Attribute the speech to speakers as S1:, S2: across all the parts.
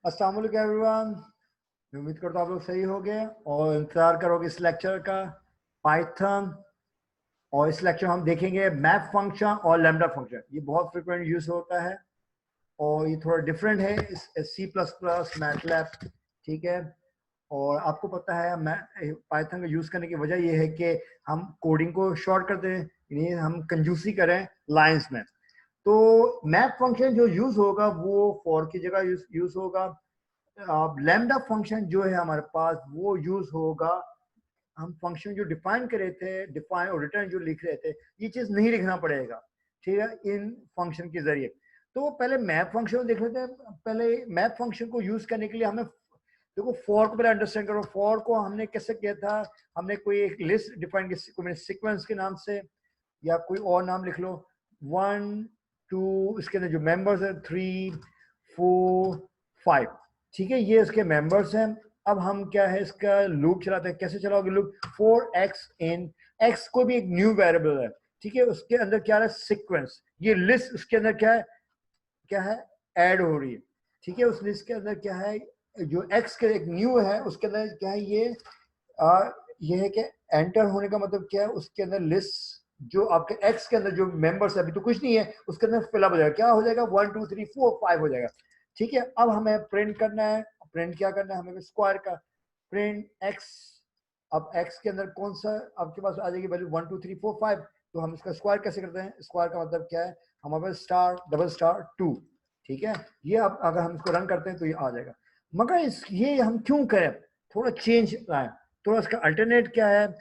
S1: अस्सलाम वालेकुम एवरीवन। उम्मीद करता हूँ आप लोग सही हो गए और इंतजार करोगे इस लेक्चर का पाइथन। और इस लेक्चर में हम देखेंगे मैप फंक्शन और लैम्डा फंक्शन। ये बहुत फ्रिक्वेंट यूज होता है और ये थोड़ा डिफरेंट है इस सी प्लस प्लस मैटलैब, ठीक है। और आपको पता है पाइथन का यूज करने की वजह ये है कि हम कोडिंग को शॉर्ट करते हैं, यानी हम कंजूसी करें लाइंस में। तो मैप फंक्शन जो यूज होगा वो फॉर की जगह यूज होगा। लैम्डा फंक्शन जो है हमारे पास वो यूज होगा। हम फंक्शन जो डिफाइन करे थे, डिफाइन और रिटर्न जो लिख रहे थे, ये चीज नहीं लिखना पड़ेगा, ठीक है, इन फंक्शन के जरिए। तो पहले मैप फंक्शन देख लेते हैं। पहले मैप फंक्शन को यूज करने के लिए हमें देखो फॉर को पहले अंडरस्टैंड करो। फॉर को हमने कैसे किया था, हमने कोई एक लिस्ट डिफाइन की, कोई सीक्वेंस के नाम से या कोई और नाम लिख लो, 1 2, इसके अंदर जो मेंबर्स है 3 4 5, ठीक है, ये इसके मेंबर्स हैं। अब हम क्या है इसका लूप चलाते हैं। कैसे चलाओगे लूप? 4x इन x को भी एक न्यू वेरिएबल है, ठीक है, उसके अंदर क्या है सीक्वेंस, ये लिस्ट उसके अंदर क्या है ऐड हो रही है, ठीक है। उस लिस्ट के अंदर क्या है, जो x के एक न्यू है उसके अंदर क्या है, ये है कि एंटर होने का मतलब क्या है, उसके अंदर लिस्ट जो आपके x के अंदर जो मेंबर्स है, अभी तो कुछ नहीं है, उसके अंदर फिलअप हो जाएगा। क्या हो जाएगा? 1 2 3 4 5 हो जाएगा, ठीक है। अब हमें प्रिंट करना है। प्रिंट क्या करना है हमें? स्क्वायर का प्रिंट x। अब x के अंदर कौन सा आपके पास आ जाएगी वैल्यू? 1 2 3 4 5। तो हम इसका स्क्वायर कैसे करते हैं? स्क्वायर का मतलब क्या है, हमारे पास स्टार डबल स्टार 2, ठीक है। ये अब अगर हम इसको रन करते हैं तो ये आ जाएगा। मगर ये हम क्यों करें? थोड़ा चेंज लाए, थोड़ा इसका अल्टरनेट क्या है,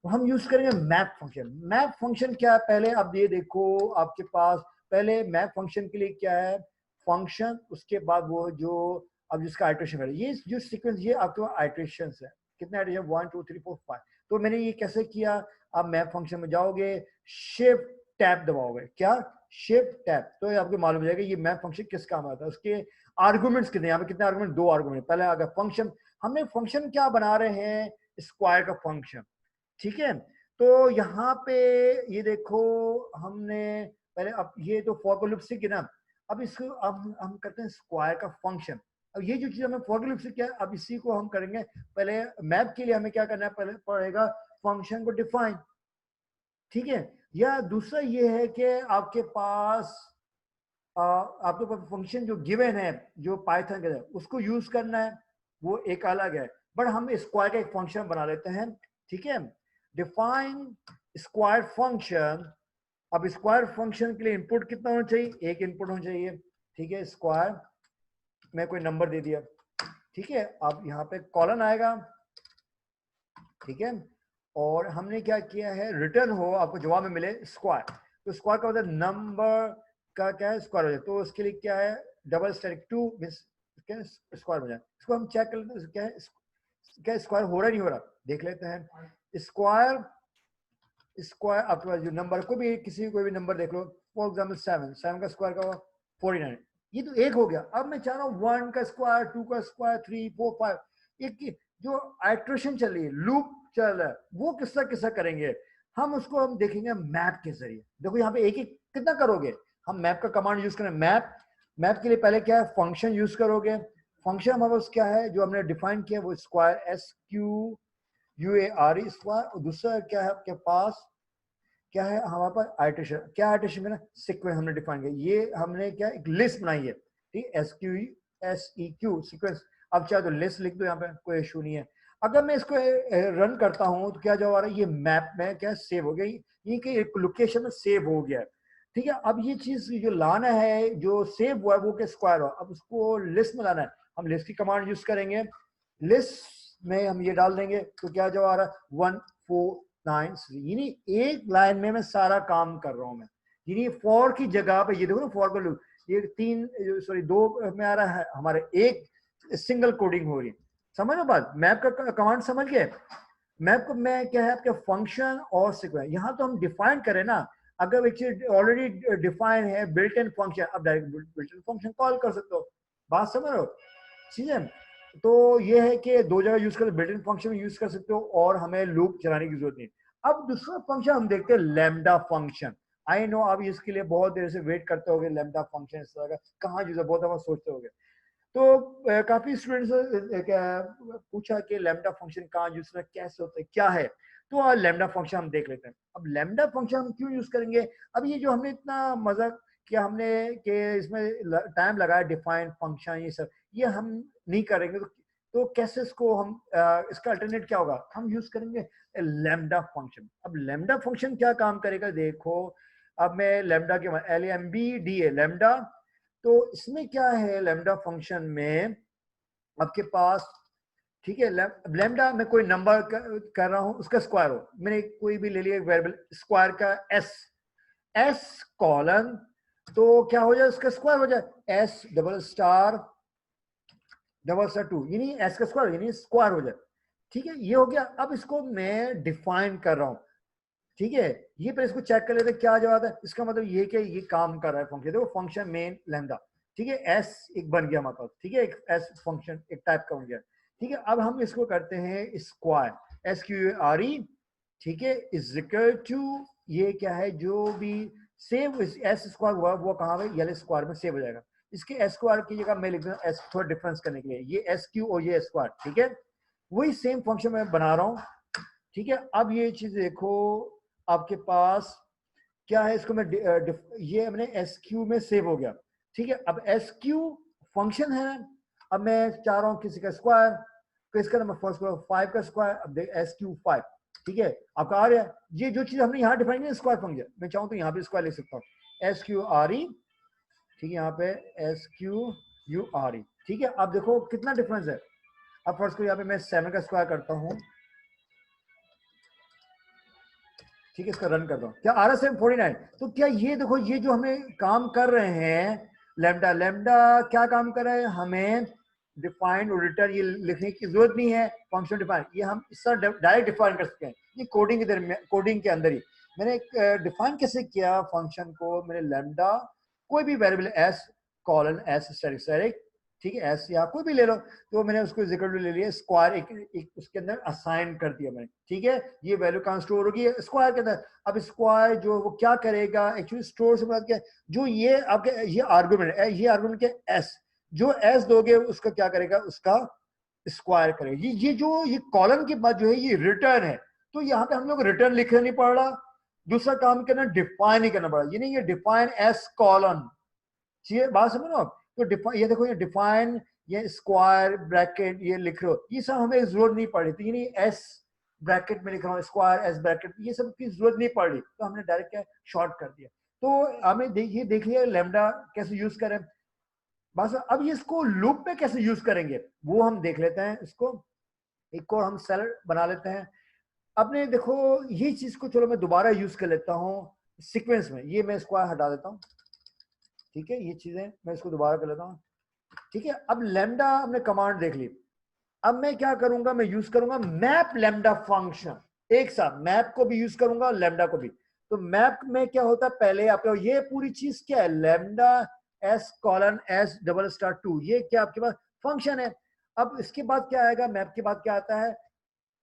S1: हम यूज करेंगे मैप फंक्शन। मैप फंक्शन क्या है? पहले अब ये देखो आपके पास पहले मैप फंक्शन के लिए क्या है, फंक्शन, उसके बाद वो जो अब जिसका आइट्रेशन है, ये जो सीक्वेंस, ये आपके पास आइट्रेशन है। कितने आइट्रेशन? 1 2 3 4 5। तो मैंने ये कैसे किया, आप मैप फंक्शन में जाओगे, शिफ्ट टैब दबाओगे। क्या? Shift tab. तो ये आपको मालूम हो जाएगा ये मैप फंक्शन किस काम आता है। उसके आर्गुमेंट्स कितने, यहाँ पे कितने आर्गुमेंट? 2 आर्गुमेंट। पहले अगर फंक्शन, हमने फंक्शन क्या बना रहे हैं, स्क्वायर का फंक्शन, ठीक है। तो यहाँ पे ये देखो हमने पहले, अब ये तो फॉर लूप सीख ना, अब इसको अब हम करते हैं स्क्वायर का फंक्शन। अब ये जो चीज हमें फॉर लूप से क्या, अब इसी को हम करेंगे। पहले मैप के लिए हमें क्या करना है, पहले पड़ेगा फंक्शन को डिफाइन, ठीक है। या दूसरा ये है कि आपके पास आपके पास फंक्शन जो गिवन है, जो पाइथन के है, उसको यूज करना है, वो एक अलग है। बट हम स्क्वायर का एक फंक्शन बना लेते हैं, ठीक है। Define square function. अब स्क्वायर फंक्शन के लिए इनपुट कितना होना चाहिए? एक इनपुट होना चाहिए, ठीक है। स्क्वायर में कोई नंबर दे दिया, ठीक है। अब यहाँ पे कॉलन आएगा, ठीक है। और हमने क्या किया है, रिटर्न हो, आपको जवाब में मिले स्क्वायर। तो स्क्वायर का मतलब नंबर का क्या है, स्क्वायर हो जाए। तो उसके लिए क्या है, डबल स्टैटिक 2 मींस क्या स्क्वायर हो जाए। इसको हम चेक कर लेते हैं, क्या स्क्वायर हो रहा नहीं हो रहा, देख लेते हैं। स्क्वायर स्क्वायर आपके पास जो नंबर को भी, किसी कोई भी नंबर देख लो, फॉर एग्जाम्पल 7 का स्क्वायर का 49, ये तो एक हो गया। अब मैं चाह रहा हूँ 1 का स्क्वायर, 2 का स्क्वायर, 3 4 5। एक जो आइट्रेशन चल रही है, लूप चल रहा है, वो किस्सा किस्सा करेंगे हम, उसको हम देखेंगे मैप के जरिए। देखो यहाँ पे एक एक कितना करोगे, हम मैप का कमांड यूज करें। मैप के लिए पहले क्या है, फंक्शन यूज करोगे। फंक्शन हमारे पास क्या है जो हमने डिफाइन किया, वो स्क्वायर SQUARE स्क्वायर। और दूसरा क्या है आपके पास, क्या है हमारे पास आइट्रेशन। क्या आइट्रेशन में ना, सीक्वेंस हमने डिफाइन किया। ये हमने क्या एक लिस्ट बनाई है, ठीक, SEQ सीक्वेंस। अब चाहे तो लिस्ट लिख दो, यहाँ पे कोई इशू नहीं है। अगर मैं इसको रन करता हूँ तो क्या जवाब आ रहा है, ये मैप में क्या सेव हो गया, ये कि एक लोकेशन में सेव हो गया, ठीक है। अब ये चीज जो लाना है, जो सेव हुआ है वो क्या स्क्वायर हो, अब उसको लिस्ट में लाना है। हम लिस्ट की कमांड यूज करेंगे, लिस्ट में हम ये डाल देंगे, तो क्या जवाब आ रहा है 1 4 9 3। यानी एक लाइन में मैं सारा काम कर रहा हूं मैं, यानी फॉर की जगह पे ये देखो ना, फॉर का लूप, ये 2 में आ रहा है हमारे, एक सिंगल कोडिंग हो रही है। समझ लो बात, मैप का कमांड समझ गए। मैप को मैं क्या है आपके फंक्शन और सीक्वेंस, यहाँ तो हम डिफाइन करें ना। अगर एक चीज ऑलरेडी डिफाइन है, बिल्ट इन फंक्शन, अब direct built in function call कर सकते हो। बात समझ रहे हो? ठीक है। तो ये है कि 2 जगह यूज कर, बिल्ट इन फंक्शन यूज कर सकते हो और हमें लूप चलाने की जरूरत नहीं। अब दूसरा फंक्शन हम देखते हैं, लैम्डा फंक्शन। आई नो आप इसके लिए बहुत देर से वेट करते होगे, लैम्डा फंक्शन इस तरह का कहाँ यूज है, बहुत दफा सोचते होगे। तो काफी स्टूडेंट्स पूछा कि लैम्डा फंक्शन कहाँ यूज करना, कैसे होता है, क्या है। तो लैम्डा फंक्शन हम देख लेते हैं। अब लैम्डा फंक्शन हम क्यों यूज करेंगे? अब ये जो हमने इतना मजा किया हमने कि इसमें टाइम लगाया डिफाइन फंक्शन ये सब, ये हम नहीं करेंगे। तो कैसे इसको हम इसका अल्टरनेट क्या होगा? हम यूज करेंगे लैम्डा फंक्शन। अब लैम्डा फंक्शन क्या काम करेगा देखो। अब मैं लैम्डा के LAMBDA लैम्डा, तो इसमें क्या है लैम्डा फंक्शन में आपके पास, ठीक है, लैम्डा में कोई नंबर कर रहा हूं उसका स्क्वायर हो, मैंने कोई भी ले लिया वेरिएबल स्क्वायर का एस कॉलन, तो क्या हो जाए उसका स्क्वायर हो जाए एस डबल स्टार 2 यानी एस का स्क्वायर यानी स्क्वायर हो जाए। ठीक है, ये हो गया। अब इसको मैं डिफाइन कर रहा हूं, ठीक है, ये पर इसको चेक कर लेते क्या जवाब है। इसका मतलब ये कि ये काम कर रहा है फंक्शन, देखो फंक्शन मेन लैम्डा, ठीक है, एस एक बन गया हमारे पास, ठीक है, एक एस फंक्शन एक टाइप का बन गया। ठीक है, अब हम इसको करते हैं स्क्वायर SQRE, ठीक है, इज इक्वल टू ये क्या है जो भी सेव एस स्क्वायर हुआ वो कहाँ पे यल स्क्वायर में सेव हो जाएगा। इसके एस स्क्वायर की जगह मैं लिख दूँ एस, थोड़ा डिफरेंस करने के लिए, ये SQ और ये स्क्वायर, ठीक है, वही सेम फंक्शन मैं बना रहा हूँ। ठीक है, अब ये चीज देखो आपके पास क्या है, इसको मैं ये हमने SQ में सेव हो गया। ठीक है, अब SQ फंक्शन है, अब मैं चाह रहा हूं किसी का स्क्वायर, तो इसका नंबर फर्स्ट 5 का स्क्वायर, अब देख SQ 5, ठीक है, आपका आ रहा है। ये जो चीज हमने यहाँ डिफाइन किया स्क्वायर फंक्शन, मैं चाहूँ तो यहाँ पे स्क्वायर लिख सकता हूँ SQRE, ठीक है, यहाँ पे SQURE, ठीक है। अब देखो कितना डिफरेंस है। अब फर्स्ट को यहाँ पे मैं 7 का स्क्वायर करता हूँ, ठीक है, इसका रन करता हूँ, क्या आ रहा है 49। तो क्या ये देखो ये जो हमें काम कर रहे हैं लैम्डा, लैम्डा क्या काम कर रहे हैं, हमें डिफाइन और रिटर्न ये लिखने की जरूरत नहीं है, फंक्शन डिफाइन ये हम इस तरह डायरेक्ट डिफाइन कर सकते हैं। ये कोडिंग के दरमियान, कोडिंग के अंदर ही मैंने डिफाइन कैसे किया फंक्शन को, मैंने लैम्डा कोई भी variable S colon S static, ठीक है, एस या कोई भी ले लो, तो मैंने उसको जिक्र ले लिया स्क्वायर एक उसके अंदर असाइन कर दिया मैंने, ठीक है, ये वैल्यू कहाँ स्टोर होगी स्क्वायर के अंदर। अब स्क्वायर जो वो क्या करेगा एक्चुअली स्टोर से बात क्या है, जो ये आपके ये आर्गुमेंट के एस, जो एस दोगे उसका क्या करेगा, उसका स्क्वायर करेगा। ये जो ये कॉलम के बाद जो है ये रिटर्न है, तो यहाँ पे हम लोग रिटर्न लिखना नहीं पड़ रहा, दूसरा काम करना डिफाइन ही करना पड़ा, ये नहीं ये डिफाइन एस कॉलन, ये बात समझ लो। तो डिफाइन ये देखो ये डिफाइन ये स्क्वायर ब्रैकेट ये लिख रहे हो, ये सब हमें जरूरत नहीं पड़ी, तो ये नहीं एस ब्रैकेट में लिख रहा हूँ स्क्वायर एस ब्रैकेट, ये सब की जरूरत नहीं पड़ी, तो हमने डायरेक्ट क्या शॉर्ट कर दिया। तो हमें देखिए देख लिया लैम्डा कैसे यूज करें, बस अब ये इसको लूप में कैसे यूज करेंगे वो हम देख लेते हैं। इसको एक और हम सेल बना लेते हैं अपने, देखो ये चीज को चलो मैं दोबारा यूज कर लेता हूँ सीक्वेंस में, ये मैं स्क्वायर हटा देता हूँ, ठीक है, ये चीजें मैं इसको दोबारा कर लेता हूँ, ठीक है। अब लैम्डा हमने कमांड देख ली, अब मैं क्या करूंगा, मैं यूज करूंगा मैप लैम्डा फंक्शन, एक साथ मैप को भी यूज करूंगा लैम्डा को भी। तो मैप में क्या होता है, पहले आपके ये पूरी चीज क्या है lambda S colon S double star 2, ये क्या आपके पास फंक्शन है। अब इसके बाद क्या आएगा, मैप के बाद क्या आता है,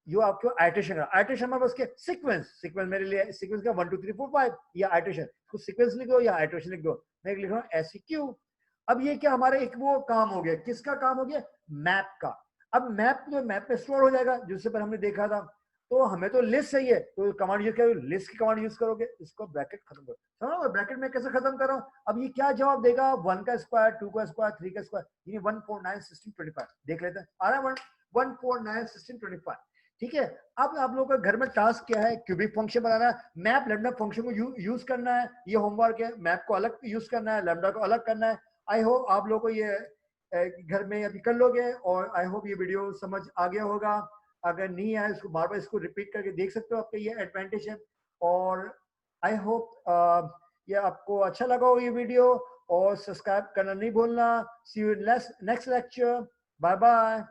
S1: जो आपको आइट्रेशन में बस के सीक्वेंस मेरे लिए सीक्वेंस का 1 2 3 4 5 या आइट्रेशन, तो सीक्वेंस लिख दो या आइट्रेशन लिख दो, मैं लिख रहा हूँ SQ। अब ये क्या हमारे एक वो काम हो गया, किसका काम हो गया, मैप का। अब मैप जो मैप में स्टोर हो जाएगा जिससे पर हमने देखा था, तो हमें तो लिस्ट चाहिए, तो कमांड यूज करोगे, लिस्ट की कमांड यूज करोगे, इसको ब्रैकेट खत्म करो, समझो ब्रैकेट में कैसे खत्म कर रहा हूं। अब ये क्या जवाब देगा, 1 का स्क्वायर 2 का स्क्वायर 3 का स्क्वायर, यानी 149 16 25, देख लेते हैं आ रहा है 149 16 25, ठीक है। अब आप लोगों का घर में टास्क क्या है, क्यूबिक फंक्शन बनाना है, मैप लैम्डा फंक्शन को यूज करना है, ये होमवर्क है, मैप को अलग यूज करना है, लैम्डा को अलग करना है। आई होप आप लोगों को ये घर में अभी कर लोगे, और आई होप ये वीडियो समझ आ गया होगा। अगर नहीं आया इसको बार बार इसको रिपीट करके देख सकते हो, आपका ये एडवांटेज है। और आई होप ये आपको अच्छा लगा हो ये वीडियो, और सब्सक्राइब करना नहीं भूलना। See you next lecture, bye bye.